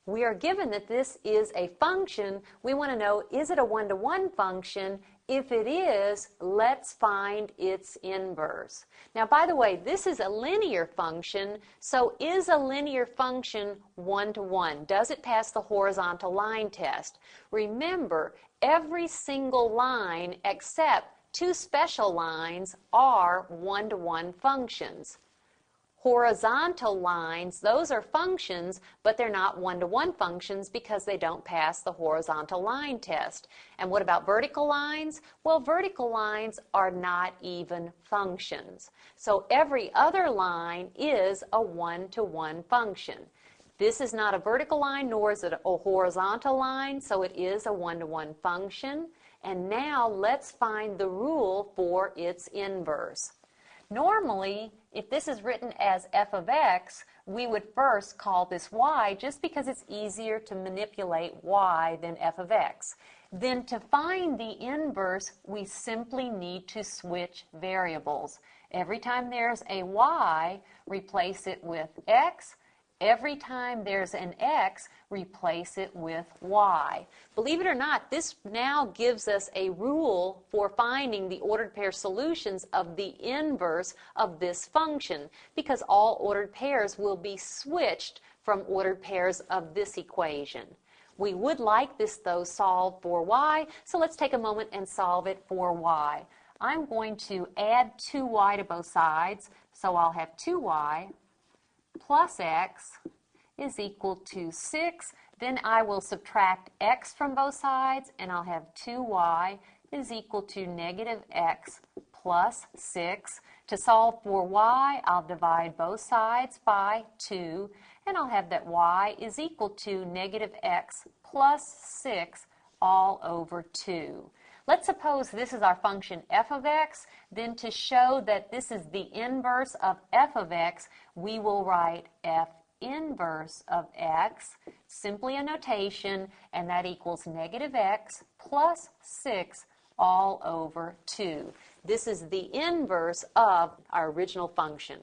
We are given that this is a function. We want to know, is it a one-to-one function? If it is, let's find its inverse. Now, by the way, this is a linear function, so is a linear function one-to-one? Does it pass the horizontal line test? Remember, every single line except two special lines are one-to-one functions. Horizontal lines, those are functions, but they're not one-to-one functions because they don't pass the horizontal line test. And what about vertical lines? Well, vertical lines are not even functions. So every other line is a one-to-one function. This is not a vertical line, nor is it a horizontal line, so it is a one-to-one function. And now let's find the rule for its inverse. Normally, if this is written as f of x, we would first call this y just because it's easier to manipulate y than f of x. Then to find the inverse, we simply need to switch variables. Every time there's a y, replace it with x. Every time there's an x, replace it with y. Believe it or not, this now gives us a rule for finding the ordered pair solutions of the inverse of this function, because all ordered pairs will be switched from ordered pairs of this equation. We would like this, though, solved for y, so let's take a moment and solve it for y. I'm going to add 2y to both sides, so I'll have 2y plus x is equal to 6. Then I will subtract x from both sides, and I'll have 2y is equal to negative x plus 6. To solve for y, I'll divide both sides by 2, and I'll have that y is equal to negative x plus 6 all over 2. Let's suppose this is our function f of x. Then to show that this is the inverse of f of x, we will write f inverse of x, simply a notation, and that equals negative x plus 6 all over 2. This is the inverse of our original function.